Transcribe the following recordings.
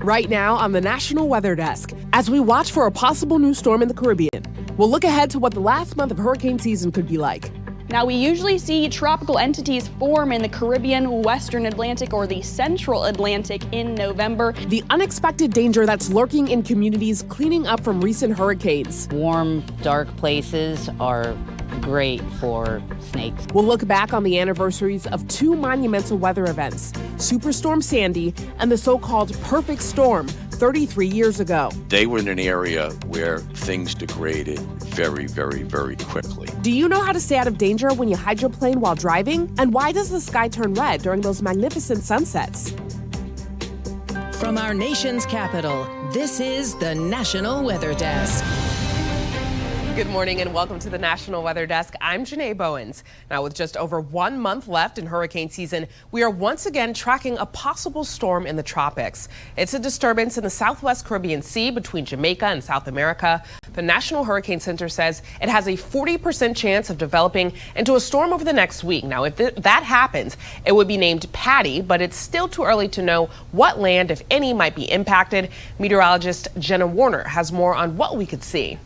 Right now on the National Weather Desk, as we watch for a possible new storm in the Caribbean, we'll look ahead to what the last month of hurricane season could be like. Now, we usually see tropical entities form in the Caribbean, Western Atlantic, or the Central Atlantic in November. The unexpected danger that's lurking in communities cleaning up from recent hurricanes. Warm, dark places are great for snakes. We'll look back on the anniversaries of two monumental weather events, Superstorm Sandy and the so-called perfect storm 33 years ago. They were in an area where things degraded very, very, very quickly. Do you know how to stay out of danger when you hydroplane while driving? And why does the sky turn red during those magnificent sunsets? From our nation's capital, this is the National Weather Desk. Good morning and welcome to the National Weather Desk. I'm Janae Bowens. Now, with just over 1 month left in hurricane season, we are once again tracking a possible storm in the tropics. It's a disturbance in the southwest Caribbean Sea between Jamaica and South America. The National Hurricane Center says it has a 40% chance of developing into a storm over the next week. Now, if that happens, it would be named Patty, but it's still too early to know what land, if any, might be impacted. Meteorologist Jenna Warner has more on what we could see.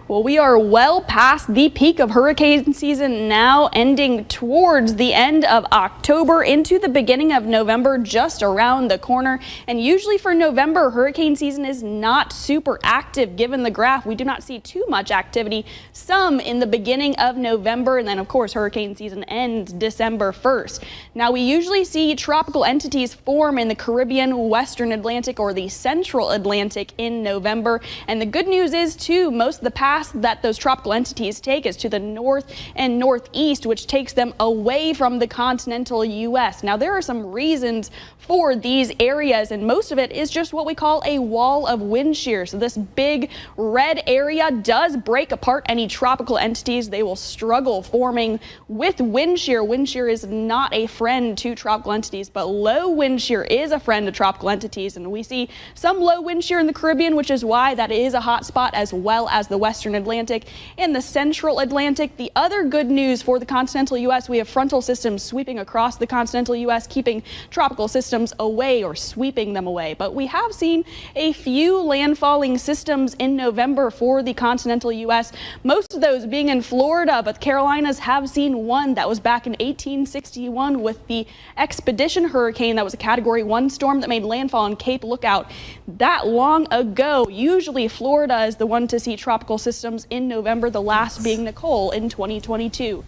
Well, we are well past the peak of hurricane season now, ending towards the end of October into the beginning of November, just around the corner. And usually for November, hurricane season is not super active. Given the graph, we do not see too much activity, some in the beginning of November. And then, of course, hurricane season ends December 1st. Now, we usually see tropical entities form in the Caribbean, Western Atlantic, or the Central Atlantic in November. And the good news is, too, most of the path that those tropical entities take is to the north and northeast, which takes them away from the continental U.S. Now, there are some reasons for these areas, and most of it is just what we call a wall of wind shear. So this big red area does break apart any tropical entities. They will struggle forming with wind shear. Wind shear is not a friend to tropical entities, but low wind shear is a friend to tropical entities. And we see some low wind shear in the Caribbean, which is why that is a hot spot, as well as the Western Atlantic and the Central Atlantic. The other good news for the continental U.S., we have frontal systems sweeping across the continental U.S., keeping tropical systems away or sweeping them away. But we have seen a few landfalling systems in November for the continental U.S., most of those being in Florida, but the Carolinas have seen one that was back in 1861 with the Expedition hurricane. That was a Category 1 storm that made landfall on Cape Lookout that long ago. Usually Florida is the one to see tropical systems in November, the last being Nicole in 2022.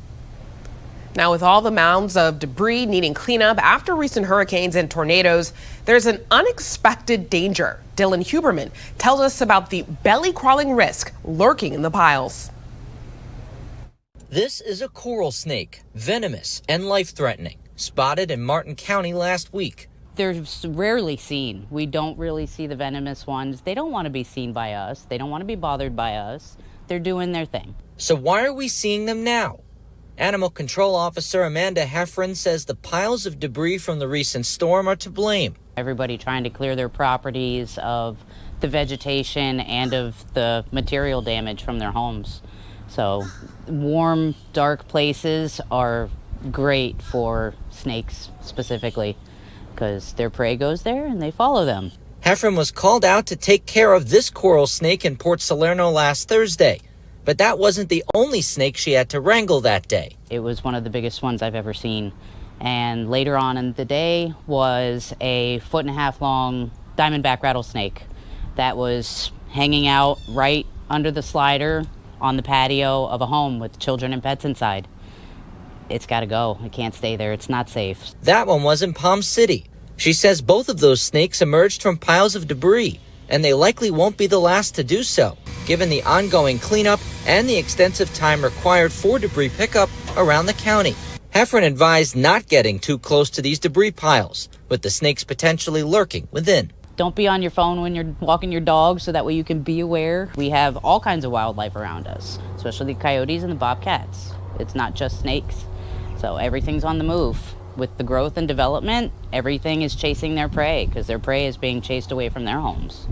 Now, with all the mounds of debris needing cleanup after recent hurricanes and tornadoes, there's an unexpected danger. Dylan Huberman tells us about the belly-crawling risk lurking in the piles. This is a coral snake, venomous and life-threatening, spotted in Martin County last week. They're rarely seen. We don't really see the venomous ones. They don't want to be seen by us. They don't want to be bothered by us. They're doing their thing. So why are we seeing them now? Animal Control Officer Amanda Heffron says the piles of debris from the recent storm are to blame. Everybody trying to clear their properties of the vegetation and of the material damage from their homes. So warm, dark places are great for snakes specifically, because their prey goes there and they follow them. Heffron was called out to take care of this coral snake in Port Salerno last Thursday. But that wasn't the only snake she had to wrangle that day. It was one of the biggest ones I've ever seen. And later on in the day was a 1.5 long diamondback rattlesnake that was hanging out right under the slider on the patio of a home with children and pets inside. It's got to go. It can't stay there. It's not safe. That one was in Palm City. She says both of those snakes emerged from piles of debris, and they likely won't be the last to do so, given the ongoing cleanup and the extensive time required for debris pickup around the county. Heffron advised not getting too close to these debris piles, with the snakes potentially lurking within. Don't be on your phone when you're walking your dog, so that way you can be aware. We have all kinds of wildlife around us, especially the coyotes and the bobcats. It's not just snakes. So everything's on the move. With the growth and development, everything is chasing their prey, because their prey is being chased away from their homes.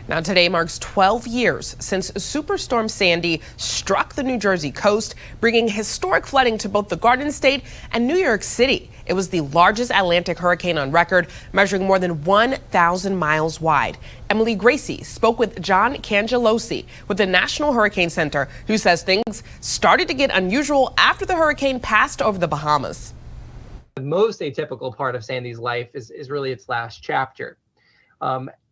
Now, today marks 12 years since Superstorm Sandy struck the New Jersey coast, bringing historic flooding to both the Garden State and New York City. It was the largest Atlantic hurricane on record, measuring more than 1,000 miles wide. Emily Gracie spoke with John Cangelosi with the National Hurricane Center, who says things started to get unusual after the hurricane passed over the Bahamas. The most atypical part of Sandy's life is really its last chapter.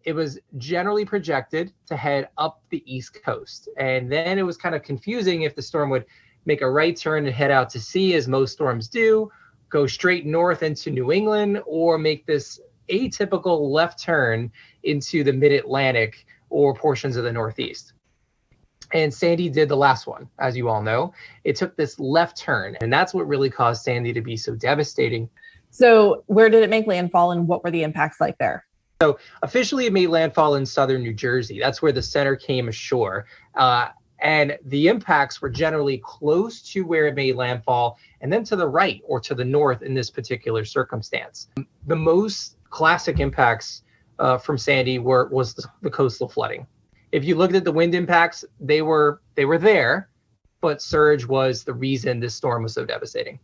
It was generally projected to head up the East Coast, and then it was kind of confusing if the storm would make a right turn and head out to sea, as most storms do, go straight north into New England, or make this atypical left turn into the mid-Atlantic or portions of the Northeast. And Sandy did the last one, as you all know. It took this left turn, and that's what really caused Sandy to be so devastating. So where did it make landfall, and what were the impacts like there? So officially it made landfall in southern New Jersey. That's where the center came ashore. And the impacts were generally close to where it made landfall, and then to the right or to the north in this particular circumstance. The most classic impacts from Sandy was the coastal flooding. If you looked at the wind impacts, they were there, but surge was the reason this storm was so devastating.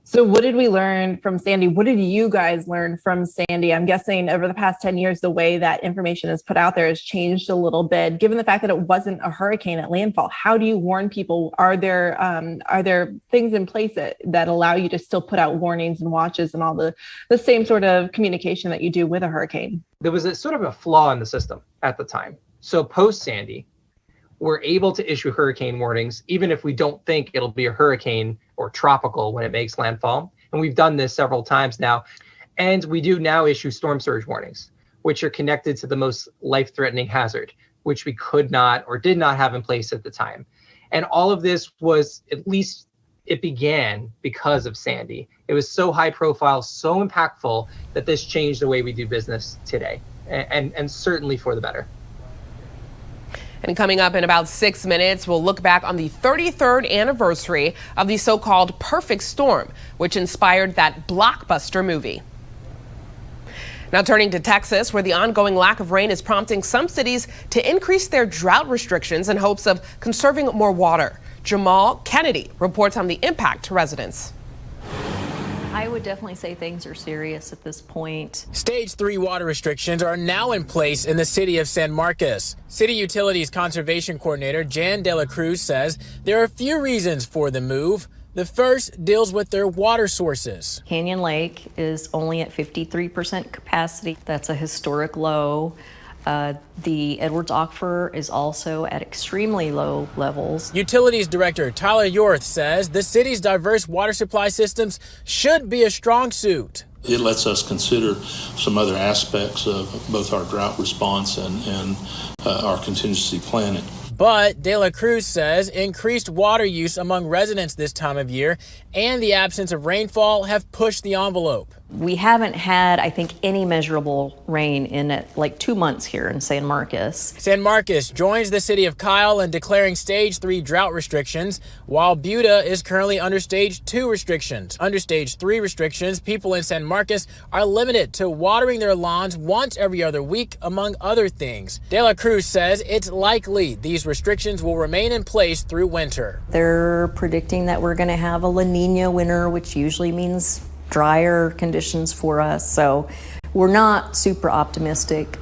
So what did we learn from Sandy? What did you guys learn from Sandy? I'm guessing over the past 10 years, the way that information is put out there has changed a little bit. Given the fact that it wasn't a hurricane at landfall, how do you warn people? Are there things in place that allow you to still put out warnings and watches and all the same sort of communication that you do with a hurricane? There was a sort of a flaw in the system at the time. So post Sandy, we're able to issue hurricane warnings, even if we don't think it'll be a hurricane or tropical when it makes landfall. And we've done this several times now. And we do now issue storm surge warnings, which are connected to the most life-threatening hazard, which we could not or did not have in place at the time. And all of this was, at least it began because of Sandy. It was so high profile, so impactful, that this changed the way we do business today, and certainly for the better. And coming up in about 6 minutes, we'll look back on the 33rd anniversary of the so-called perfect storm, which inspired that blockbuster movie. Now turning to Texas, where the ongoing lack of rain is prompting some cities to increase their drought restrictions in hopes of conserving more water. Jamal Kennedy reports on the impact to residents. I would definitely say things are serious at this point. Stage 3 water restrictions are now in place in the city of San Marcos. City Utilities Conservation Coordinator Jan De La Cruz says there are a few reasons for the move. The first deals with their water sources. Canyon Lake is only at 53% capacity. That's a historic low. The Edwards Aquifer is also at extremely low levels. Utilities Director Tyler Yorth says the city's diverse water supply systems should be a strong suit. It lets us consider some other aspects of both our drought response and our contingency planning. But De La Cruz says increased water use among residents this time of year and the absence of rainfall have pushed the envelope. We haven't had, I think, any measurable rain in like 2 months here in San Marcos. San Marcos joins the city of Kyle in declaring stage 3 drought restrictions, while Buda is currently under stage 2 restrictions. Under stage 3 restrictions, people in San Marcos are limited to watering their lawns once every other week, among other things. De La Cruz says it's likely these restrictions will remain in place through winter. They're predicting that we're going to have a La Nina winter, which usually means drier conditions for us. So we're not super optimistic.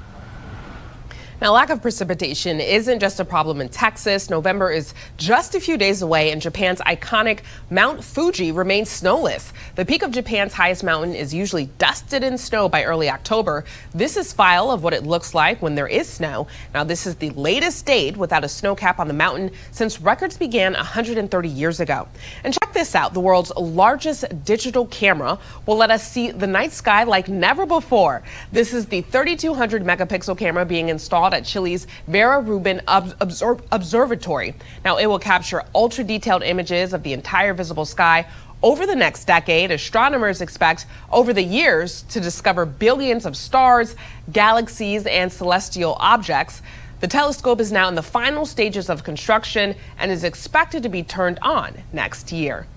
Now, lack of precipitation isn't just a problem in Texas. November is just a few days away, and Japan's iconic Mount Fuji remains snowless. The peak of Japan's highest mountain is usually dusted in snow by early October. This is file of what it looks like when there is snow. Now, this is the latest date without a snow cap on the mountain since records began 130 years ago. And check this out. The world's largest digital camera will let us see the night sky like never before. This is the 3,200 megapixel camera being installed at Chile's Vera Rubin Observatory. Now, it will capture ultra-detailed images of the entire visible sky. Over the next decade, astronomers expect over the years to discover billions of stars, galaxies, and celestial objects. The telescope is now in the final stages of construction and is expected to be turned on next year.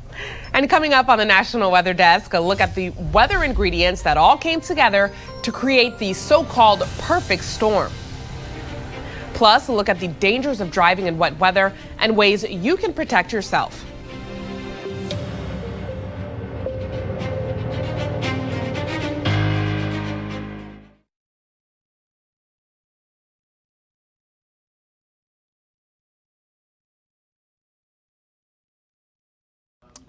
And coming up on the National Weather Desk, a look at the weather ingredients that all came together to create the so-called perfect storm. Plus, a look at the dangers of driving in wet weather and ways you can protect yourself.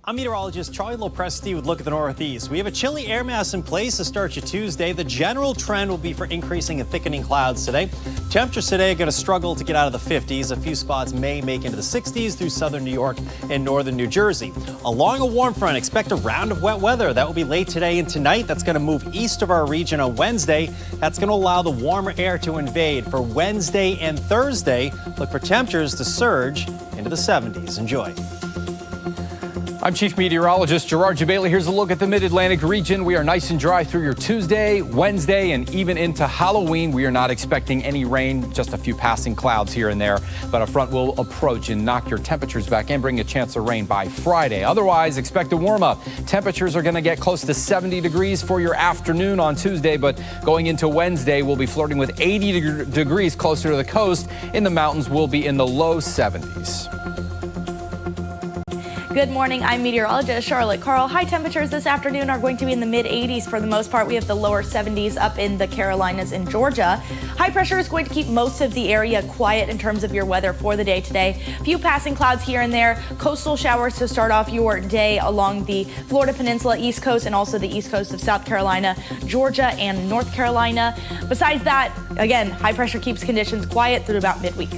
I'm meteorologist Charlie Lopresti with Look at the Northeast. We have a chilly air mass in place to start your Tuesday. The general trend will be for increasing and thickening clouds today. Temperatures today are going to struggle to get out of the 50s. A few spots may make into the 60s through southern New York and northern New Jersey. Along a warm front, expect a round of wet weather. That will be late today and tonight. That's going to move east of our region on Wednesday. That's going to allow the warmer air to invade. For Wednesday and Thursday, look for temperatures to surge into the 70s. Enjoy. I'm Chief Meteorologist Gerard Jabali. Here's a look at the Mid-Atlantic region. We are nice and dry through your Tuesday, Wednesday, and even into Halloween. We are not expecting any rain, just a few passing clouds here and there. But a front will approach and knock your temperatures back and bring a chance of rain by Friday. Otherwise, expect a warm up. Temperatures are going to get close to 70 degrees for your afternoon on Tuesday, but going into Wednesday, we'll be flirting with 80 degrees closer to the coast. In the mountains, we'll be in the low 70s. Good morning, I'm meteorologist Charlotte Carl. High temperatures this afternoon are going to be in the mid-80s for the most part. We have the lower 70s up in the Carolinas and Georgia. High pressure is going to keep most of the area quiet in terms of your weather for the day today. A few passing clouds here and there. Coastal showers to start off your day along the Florida Peninsula, East Coast, and also the East Coast of South Carolina, Georgia, and North Carolina. Besides that, again, high pressure keeps conditions quiet through about midweek.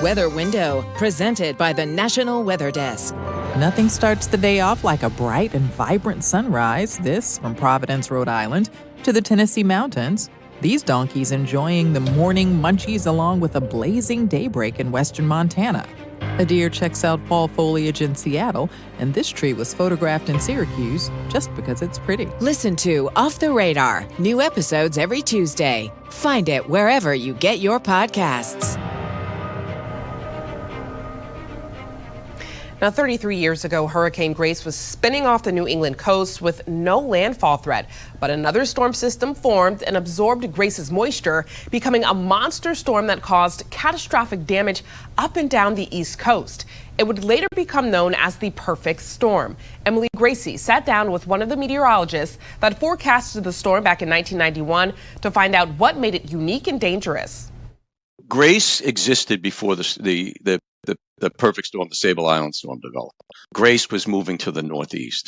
Weather Window, presented by the National Weather Desk. Nothing starts the day off like a bright and vibrant sunrise. This from Providence, Rhode Island, to the Tennessee mountains. These donkeys enjoying the morning munchies along with a blazing daybreak in western Montana. A deer checks out fall foliage in Seattle, and this tree was photographed in Syracuse just because it's pretty. Listen to Off the Radar, new episodes every Tuesday. Find it wherever you get your podcasts. Now, 33 years ago, Hurricane Grace was spinning off the New England coast with no landfall threat. But another storm system formed and absorbed Grace's moisture, becoming a monster storm that caused catastrophic damage up and down the East Coast. It would later become known as the perfect storm. Emily Gracie sat down with one of the meteorologists that forecasted the storm back in 1991 to find out what made it unique and dangerous. Grace existed before the perfect storm, the Sable Island storm, developed. Grace was moving to the northeast.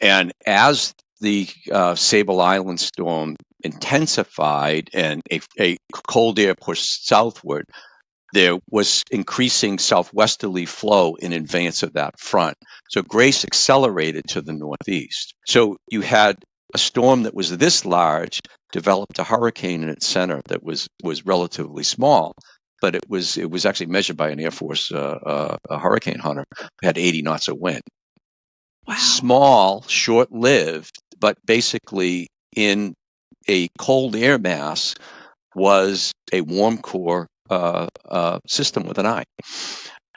And as the Sable Island storm intensified and a cold air pushed southward, there was increasing southwesterly flow in advance of that front. So Grace accelerated to the northeast. So you had a storm that was this large developed a hurricane in its center that was relatively small. But it was actually measured by an Air Force a hurricane hunter who had 80 knots of wind. Wow. Small, short-lived, but basically in a cold air mass was a warm core system with an eye.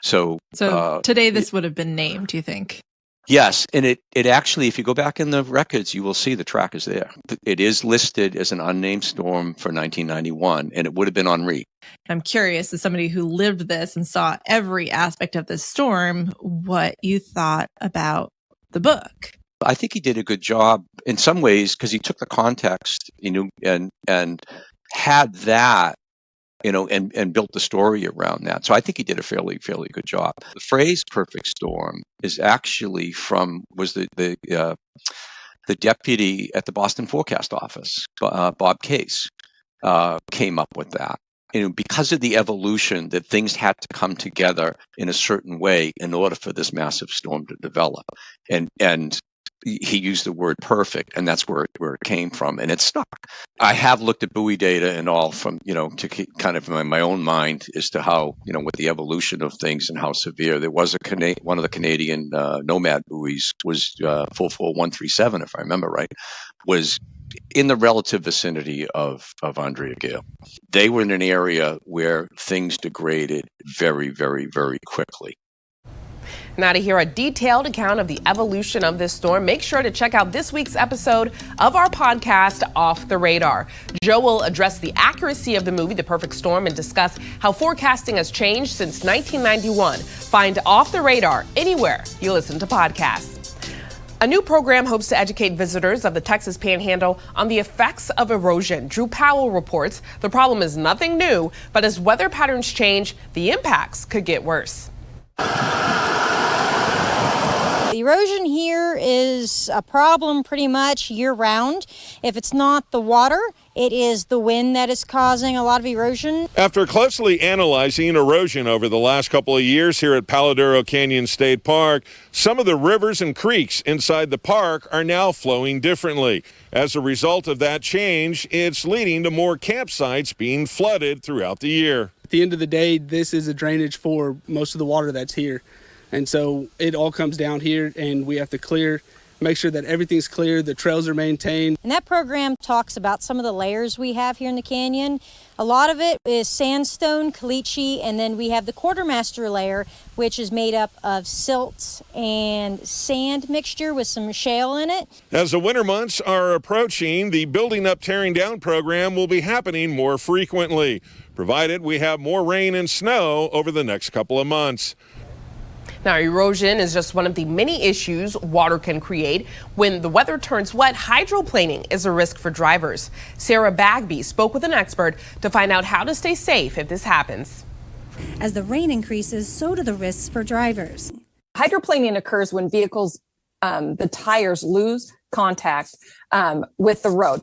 So today this would have been named, do you think? Yes, and it actually, if you go back in the records, you will see the track is there. It is listed as an unnamed storm for 1991, and it would have been Henri. I'm curious, as somebody who lived this and saw every aspect of this storm, what you thought about the book. I think he did a good job in some ways because he took the context, and had that and built the story around that. So I think he did a fairly good job. The phrase "perfect storm" is actually was the deputy at the Boston Forecast Office, Bob Case, came up with that. Because of the evolution that things had to come together in a certain way in order for this massive storm to develop, and he used the word perfect, and that's where it came from, and it stuck. I have looked at buoy data and all from, to kind of in my own mind as to how, with the evolution of things and how severe. There was one of the Canadian Nomad buoys was full 137, if I remember right, was in the relative vicinity of Andrea Gale. They were in an area where things degraded very, very, very quickly. Now, to hear a detailed account of the evolution of this storm, make sure to check out this week's episode of our podcast, Off the Radar. Joe will address the accuracy of the movie, The Perfect Storm, and discuss how forecasting has changed since 1991. Find Off the Radar anywhere you listen to podcasts. A new program hopes to educate visitors of the Texas Panhandle on the effects of erosion. Drew Powell reports the problem is nothing new, but as weather patterns change, the impacts could get worse. The erosion here is a problem pretty much year-round. If it's not the water, it is the wind that is causing a lot of erosion. After closely analyzing erosion over the last couple of years here at Paladuro Canyon State Park, some of the rivers and creeks inside the park are now flowing differently. As a result of that change, it's leading to more campsites being flooded throughout the year. At the end of the day, this is a drainage for most of the water that's here. And so it all comes down here, and we have to make sure that everything's clear, the trails are maintained. And that program talks about some of the layers we have here in the canyon. A lot of it is sandstone, caliche, and then we have the quartermaster layer, which is made up of silts and sand mixture with some shale in it. As the winter months are approaching, the Building Up Tearing Down program will be happening more frequently, provided we have more rain and snow over the next couple of months. Now, erosion is just one of the many issues water can create. When the weather turns wet, hydroplaning is a risk for drivers. Sarah Bagby spoke with an expert to find out how to stay safe if this happens. As the rain increases, so do the risks for drivers. Hydroplaning occurs when vehicles, the tires lose contact with the road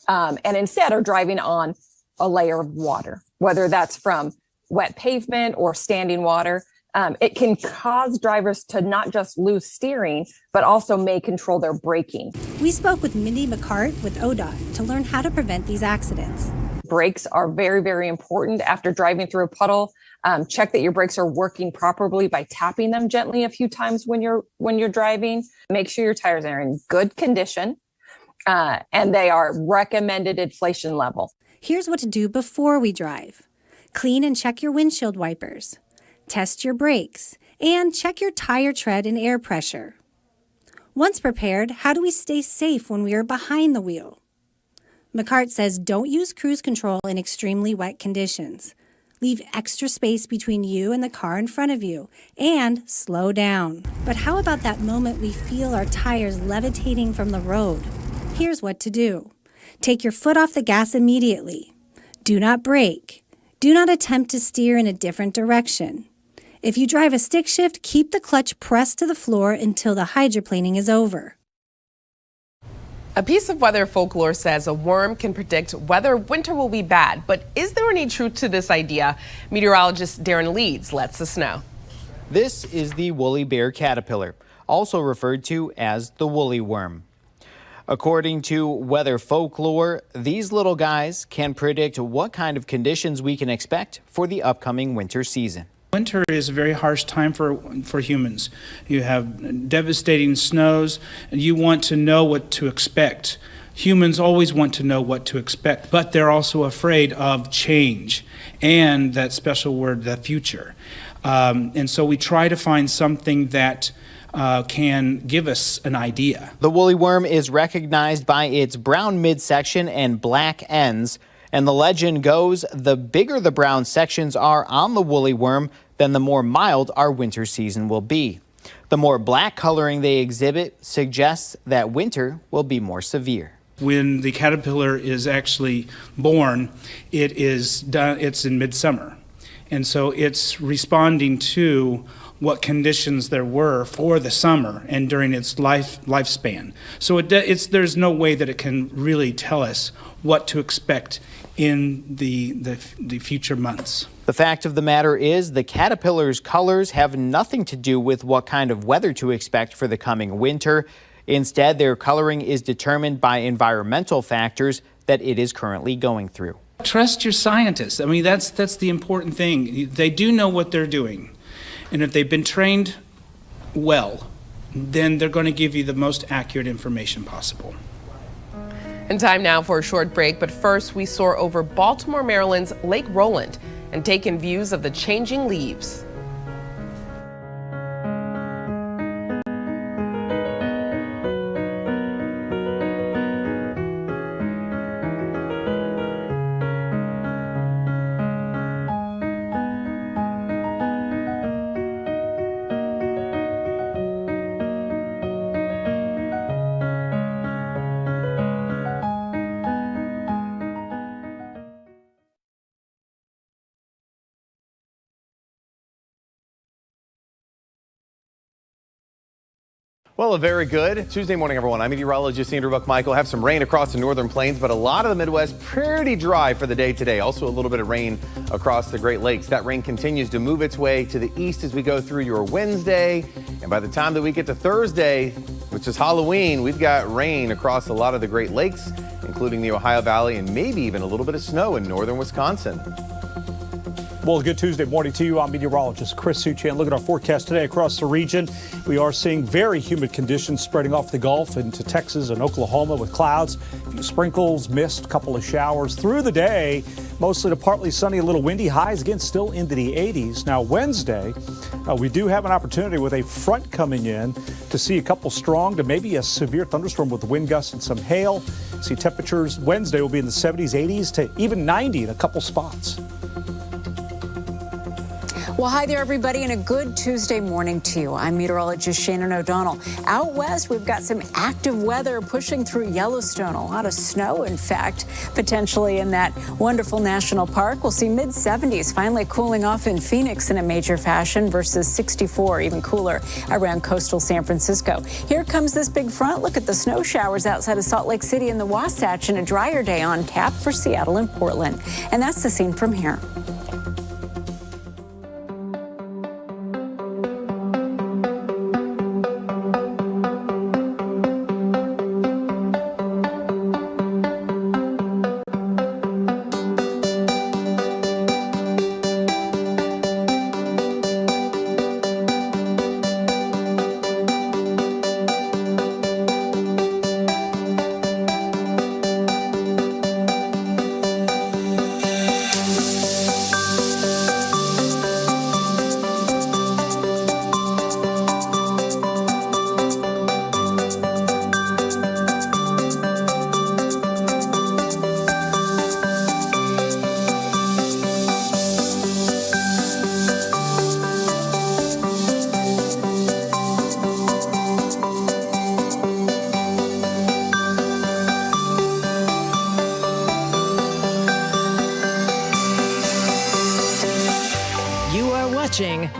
and instead are driving on a layer of water, whether that's from wet pavement or standing water. It can cause drivers to not just lose steering, but also may control their braking. We spoke with Mindy McCart with ODOT to learn how to prevent these accidents. Brakes are very, very important after driving through a puddle. Check that your brakes are working properly by tapping them gently a few times when you're driving. Make sure your tires are in good condition and they are recommended inflation level. Here's what to do before we drive. Clean and check your windshield wipers. Test your brakes, and check your tire tread and air pressure. Once prepared, how do we stay safe when we are behind the wheel? McCart says don't use cruise control in extremely wet conditions. Leave extra space between you and the car in front of you, and slow down. But how about that moment we feel our tires levitating from the road? Here's what to do. Take your foot off the gas immediately. Do not brake. Do not attempt to steer in a different direction. If you drive a stick shift, keep the clutch pressed to the floor until the hydroplaning is over. A piece of weather folklore says a worm can predict whether winter will be bad. But is there any truth to this idea? Meteorologist Darren Leeds lets us know. This is the woolly bear caterpillar, also referred to as the woolly worm. According to weather folklore, these little guys can predict what kind of conditions we can expect for the upcoming winter season. Winter is a very harsh time for humans. You have devastating snows, and you want to know what to expect. Humans always want to know what to expect, but they're also afraid of change and that special word, the future. And so we try to find something that can give us an idea. The woolly worm is recognized by its brown midsection and black ends. And the legend goes, the bigger the brown sections are on the woolly worm, then the more mild our winter season will be. The more black coloring they exhibit suggests that winter will be more severe. When the caterpillar is actually born, it's in midsummer. And so it's responding to what conditions there were for the summer and during its lifespan. So there's no way that it can really tell us what to expect in the future months. The fact of the matter is the caterpillar's colors have nothing to do with what kind of weather to expect for the coming winter. Instead, their coloring is determined by environmental factors that it is currently going through. Trust your scientists. I mean, that's the important thing. They do know what they're doing. And if they've been trained well, then they're going to give you the most accurate information possible. And time now for a short break, but first we soar over Baltimore, Maryland's Lake Roland and take in views of the changing leaves. Well, a very good Tuesday morning, everyone. I'm meteorologist Andrew Buckmichael. Have some rain across the northern plains, but a lot of the Midwest pretty dry for the day today. Also a little bit of rain across the Great Lakes. That rain continues to move its way to the east as we go through your Wednesday. And by the time that we get to Thursday, which is Halloween, we've got rain across a lot of the Great Lakes, including the Ohio Valley and maybe even a little bit of snow in northern Wisconsin. Well, good Tuesday morning to you. I'm meteorologist Chris Suchan. Look at our forecast today across the region. We are seeing very humid conditions spreading off the Gulf into Texas and Oklahoma with clouds, a few sprinkles, mist, a couple of showers through the day. Mostly to partly sunny, a little windy. Highs again still into the 80s. Now Wednesday, we do have an opportunity with a front coming in to see a couple strong to maybe a severe thunderstorm with wind gusts and some hail. See temperatures Wednesday will be in the 70s, 80s to even 90 in a couple spots. Well, hi there, everybody, and a good Tuesday morning to you. I'm meteorologist Shannon O'Donnell. Out west, we've got some active weather pushing through Yellowstone. A lot of snow, in fact, potentially in that wonderful national park. We'll see mid-70s finally cooling off in Phoenix in a major fashion versus 64, even cooler around coastal San Francisco. Here comes this big front. Look at the snow showers outside of Salt Lake City and the Wasatch, and a drier day on tap for Seattle and Portland. And that's the scene from here.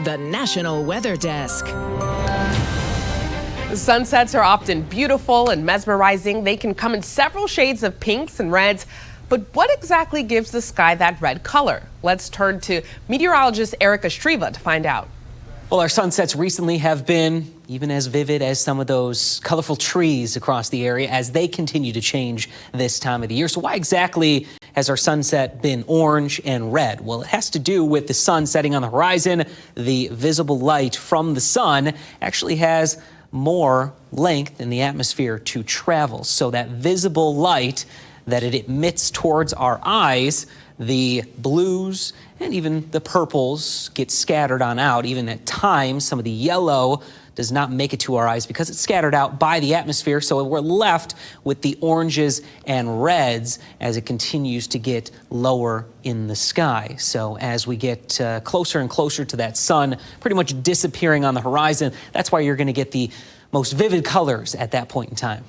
The National Weather Desk. Sunsets are often beautiful and mesmerizing. They can come in several shades of pinks and reds. But what exactly gives the sky that red color? Let's turn to meteorologist Erica Striva to find out. Well, our sunsets recently have been even as vivid as some of those colorful trees across the area as they continue to change this time of the year. So why exactly has our sunset been orange and red? Well, it has to do with the sun setting on the horizon. The visible light from the sun actually has more length in the atmosphere to travel. So that visible light that it emits towards our eyes, the blues and even the purples get scattered on out. Even at times, some of the yellow does not make it to our eyes because it's scattered out by the atmosphere. So we're left with the oranges and reds as it continues to get lower in the sky. So as we get closer and closer to that sun, pretty much disappearing on the horizon, that's why you're going to get the most vivid colors at that point in time.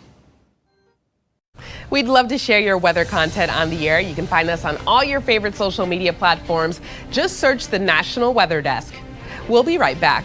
We'd love to share your weather content on the air. You can find us on all your favorite social media platforms. Just search the National Weather Desk. We'll be right back.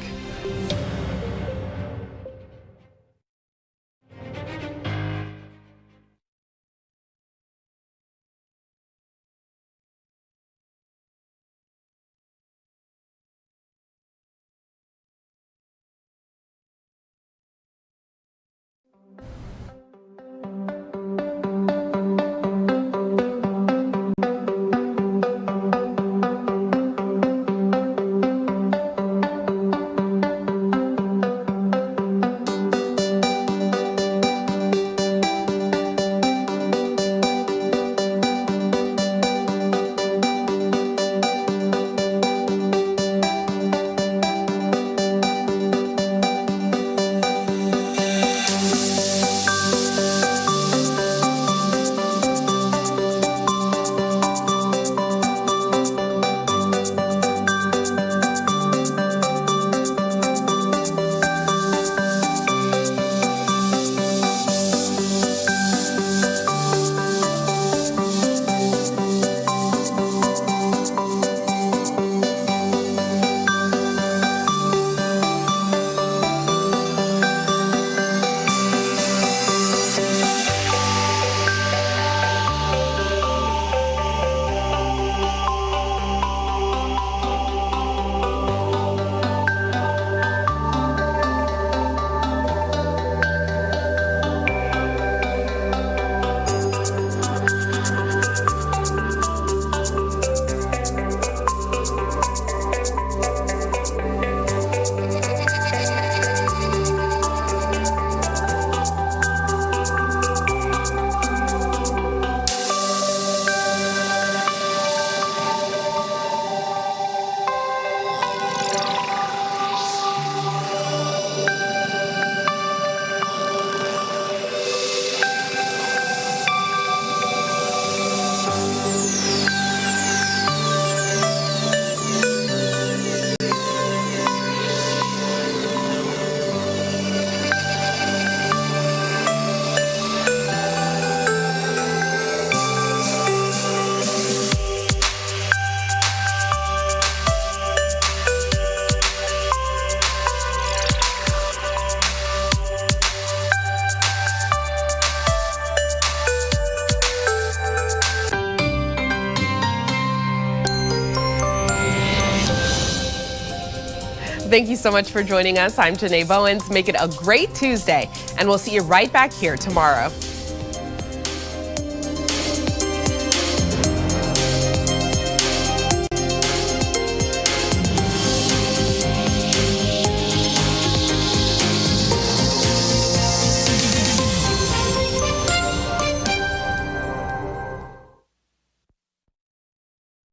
Thank you so much for joining us. I'm Janae Bowens. Make it a great Tuesday, and we'll see you right back here tomorrow.